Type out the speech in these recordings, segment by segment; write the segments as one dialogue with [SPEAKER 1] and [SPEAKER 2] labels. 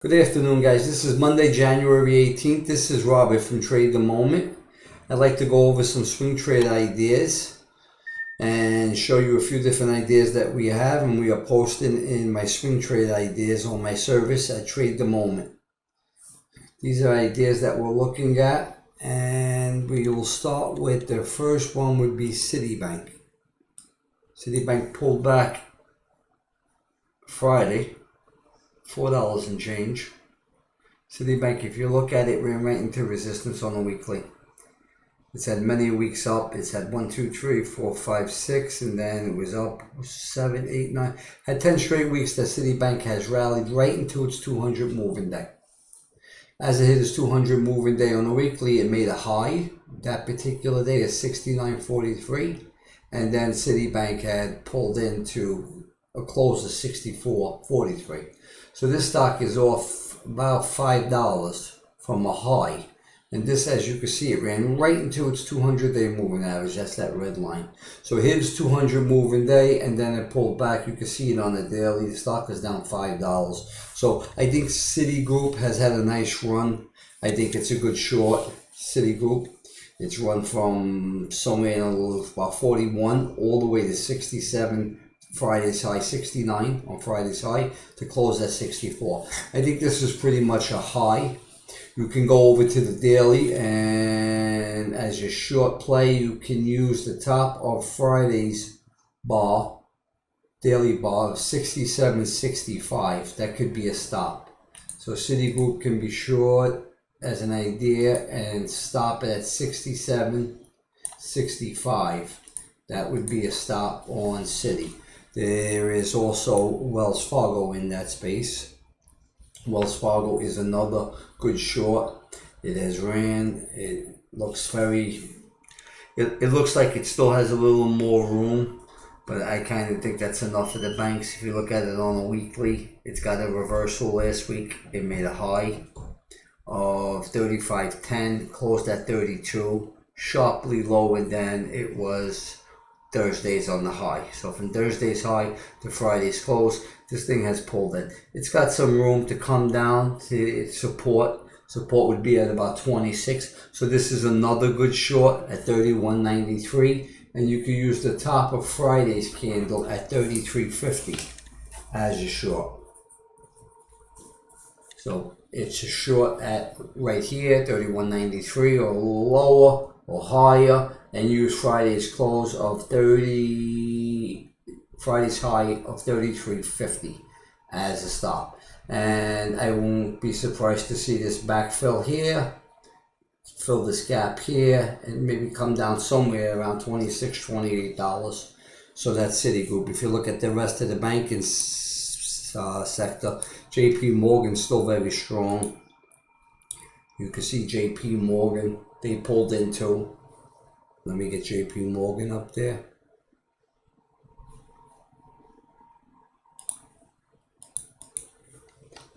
[SPEAKER 1] Good afternoon, guys. This is Monday, January 18th. This is Robert from Trade the Moment. I'd like to go over some swing trade ideas and show you a few different ideas that we have, and we are posting in my swing trade ideas on my service at Trade the Moment. These are ideas that we're looking at, and we will start with the first one would be Citibank. Citibank pulled back Friday. $4 and change. Citibank, if you look at it, ran right into resistance on the weekly. It's had many weeks up. It's had 1, 2, 3, 4, 5, 6, and then it was up 7, 8, 9. Had 10 straight weeks that Citibank has rallied right into its 200 moving day. As it hit its 200 moving day on the weekly, it made a high that particular day of 69.43, and then Citibank had pulled into a close of 64.43. So this stock is off about $5 from a high. And this, as you can see, it ran right into its 200-day moving average. That's that red line. So it hit its 200 moving day, and then it pulled back. You can see it on the daily. The stock is down $5. So I think Citigroup has had a nice run. I think it's a good short, Citigroup. It's run from somewhere in about 41 all the way to 67. Friday's high, 69 on Friday's high, to close at 64. I think this is pretty much a high. You can go over to the daily, and as your short play, you can use the top of Friday's bar, daily bar of 67.65. That could be a stop. So Citigroup can be short as an idea and stop it at 67.65. That would be a stop on Citi. There is also Wells Fargo in that space. Wells Fargo is another good short. It has ran. It looks it looks like it still has a little more room, but I kind of think that's enough for the banks. If you look at it on a weekly, it's got a reversal last week. It made a high of 35.10, closed at 32, sharply lower than it was Thursday's on the high. So from Thursday's high to Friday's close, this thing has pulled in. It's got some room to come down to its support. Support would be at about 26. So this is another good short at 31.93, and you can use the top of Friday's candle at 33.50 as your short. So it's a short at right here, 31.93, or a little lower or higher, and use Friday's close of Friday's high of 33.50 as a stop. And I won't be surprised to see this backfill here, fill this gap here, and maybe come down somewhere around $26, $28. So that's Citigroup. If you look at the rest of the banking sector, JP Morgan still very strong. You can see JP Morgan, they pulled into. Let me get JP Morgan up there.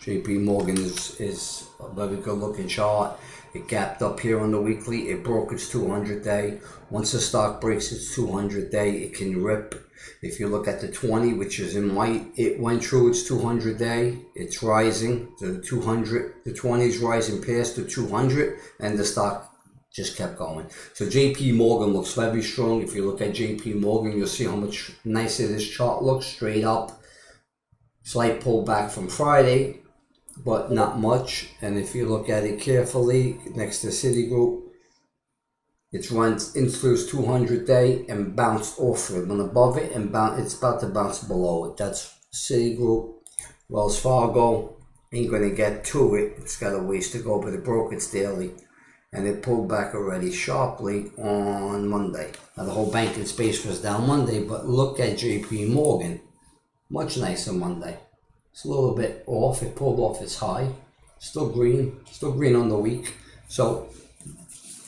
[SPEAKER 1] JP Morgan is a very good looking chart. It gapped up here on the weekly. It broke its 200-day. Once the stock breaks its 200-day, it can rip. If you look at the 20, which is in white, it went through its 200-day. It's rising to the 200. The 20 is rising past the 200, and the stock just kept going. So JP Morgan looks very strong. If you look at JP Morgan, you'll see how much nicer this chart looks, straight up. Slight pullback from Friday, but not much. And if you look at it carefully, next to Citigroup, it's run into its 200-day and bounced off it. Went above it and it's about to bounce below it. That's Citigroup. Wells Fargo ain't going to get to it. It's got a ways to go, but it broke its daily. And it pulled back already sharply on Monday. Now the whole banking space was down Monday, but look at JP Morgan. Much nicer Monday. It's a little bit off. It pulled off its high. Still green on the week. So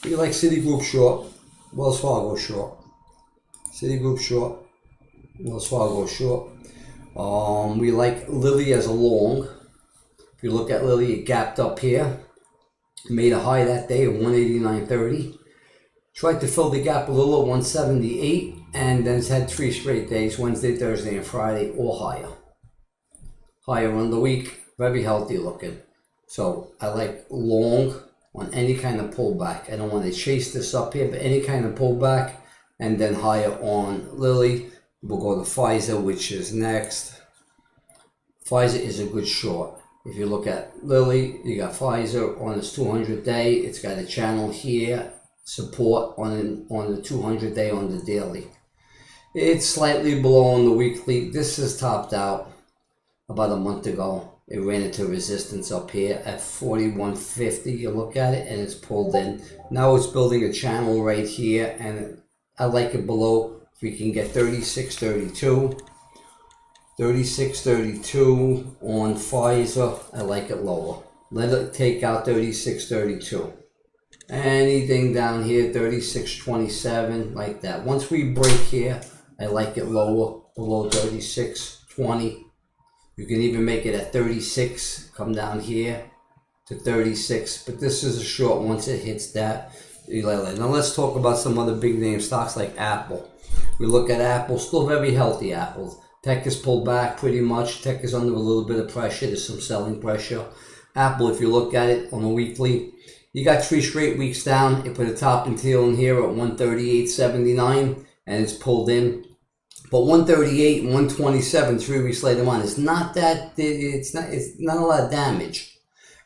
[SPEAKER 1] we like Citigroup short, Wells Fargo short. Citigroup short, Wells Fargo short. We like Lilly as a long. If you look at Lilly, it gapped up here. Made a high that day of 189.30. Tried to fill the gap a little at 178, and then it's had 3 straight days, Wednesday, Thursday, and Friday, all higher. Higher on the week, very healthy looking. So I like long on any kind of pullback. I don't want to chase this up here, but any kind of pullback, and then higher on Lilly. We'll go to Pfizer, which is next. Pfizer is a good short. If you look at Lilly, you got Pfizer on its 200-day. It's got a channel here, support on the 200-day on the daily. It's slightly below on the weekly. This is topped out about a month ago. It ran into resistance up here at 41.50. You look at it and it's pulled in. Now it's building a channel right here, and I like it below. If we can get 36.32. 36.32 on Pfizer, I like it lower. Let it take out 36.32. Anything down here, 36.27, like that. Once we break here, I like it lower, below 36.20. You can even make it at 36, come down here to 36. But this is a short once it hits that. Now let's talk about some other big name stocks like Apple. We look at Apple, still very healthy Apple. Tech is pulled back pretty much. Tech is under a little bit of pressure. There's some selling pressure. Apple, if you look at it on a weekly, you got 3 straight weeks down. It put a top and tail in here at 138.79, and it's pulled in. But 138 and 127 3 weeks later on, it's not not a lot of damage.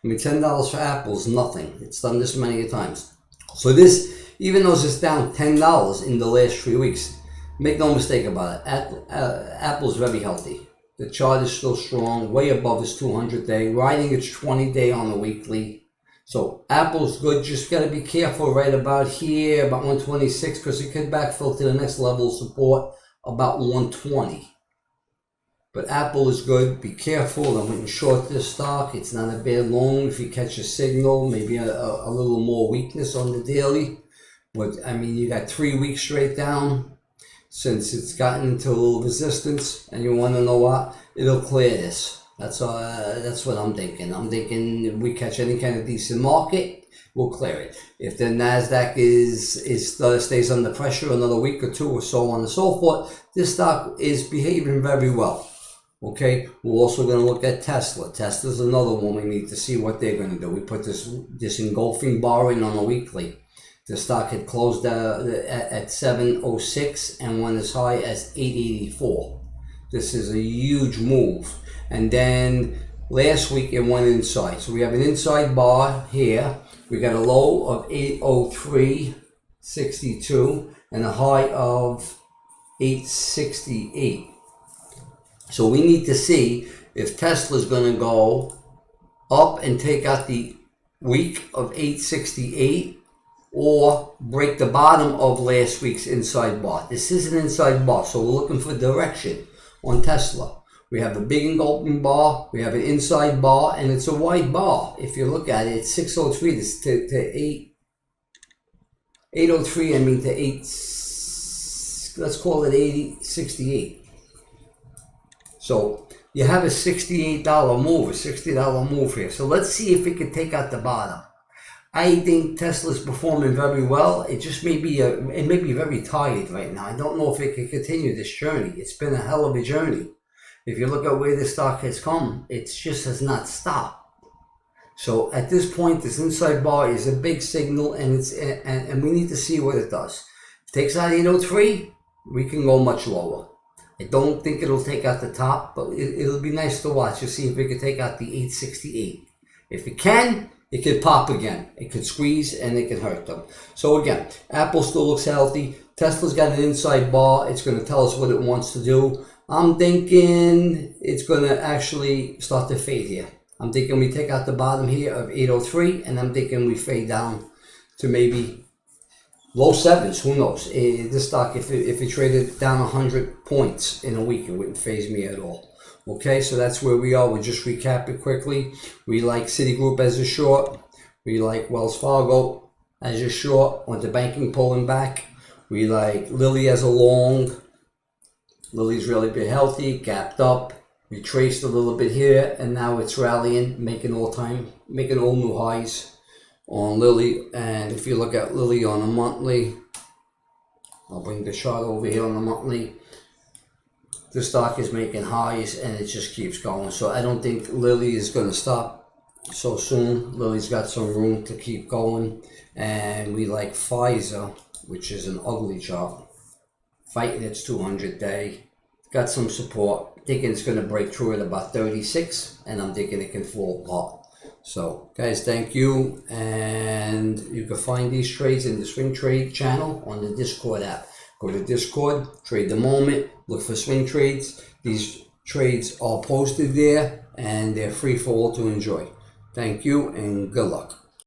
[SPEAKER 1] I mean, $10 for Apple is nothing. It's done this many times. So this, even though it's down $10 in the last 3 weeks, make no mistake about it, Apple's very healthy. The chart is still strong, way above its 200-day, riding its 20-day on the weekly. So Apple's good, just got to be careful right about here, about 126, because it could backfill to the next level of support, about 120. But Apple is good, be careful. I wouldn't short this stock. It's not a bad long if you catch a signal, maybe a little more weakness on the daily. But I mean, you got 3 weeks straight down. Since it's gotten into a little resistance, and you want to know what, it'll clear this. That's what I'm thinking. I'm thinking if we catch any kind of decent market, we'll clear it. If the Nasdaq stays under pressure another week or two, or so on and so forth, this stock is behaving very well. Okay, we're also going to look at Tesla. Tesla's another one. We need to see what they're going to do. We put this engulfing bar in on a weekly. The stock had closed at 7.06 and went as high as 8.84. This is a huge move. And then last week it went inside. So we have an inside bar here. We got a low of 803.62 and a high of 868. So we need to see if Tesla's going to go up and take out the week of 868 or break the bottom of last week's inside bar. This is an inside bar, so we're looking for direction on Tesla. We have a big engulfing bar, we have an inside bar, and it's a wide bar. If you look at it, it's 603 to 803, I mean to 8, let's call it 868. So you have a $68 move, a $60 move here. So let's see if it can take out the bottom. I think Tesla's performing very well. It just may be very tired right now. I don't know if it can continue this journey. It's been a hell of a journey. If you look at where the stock has come, it just has not stopped. So at this point, this inside bar is a big signal, and we need to see what it does. If it takes out 803, we can go much lower. I don't think it'll take out the top, but it'll be nice to watch to see if it can take out the 868. If it can, it could pop again. It could squeeze and it could hurt them. So again, Apple still looks healthy. Tesla's got an inside bar. It's going to tell us what it wants to do. I'm thinking it's going to actually start to fade here. I'm thinking we take out the bottom here of 803, and I'm thinking we fade down to maybe low 7s. Who knows? This stock, if it traded down 100 points in a week, it wouldn't faze me at all. Okay, so that's where we are. We'll just recap it quickly. We like Citigroup as a short. We like Wells Fargo as a short, with the banking pulling back. We like Lilly as a long. Lilly's really been healthy, gapped up, retraced a little bit here, and now it's rallying, making all new highs on Lilly. And if you look at Lilly on a monthly, I'll bring the chart over here on the monthly. the stock is making highs and it just keeps going. So I don't think Lilly is going to stop so soon. Lilly's got some room to keep going, and we like Pfizer, which is an ugly chart, fighting its 200-day. Got some support. Thinking it's going to break through at about 36, and I'm thinking it can fall apart. So guys, thank you, and you can find these trades in the Swing Trade channel on the Discord app. Go to Discord, trade the moment, look for swing trades. These trades are posted there and they're free for all to enjoy. Thank you and good luck.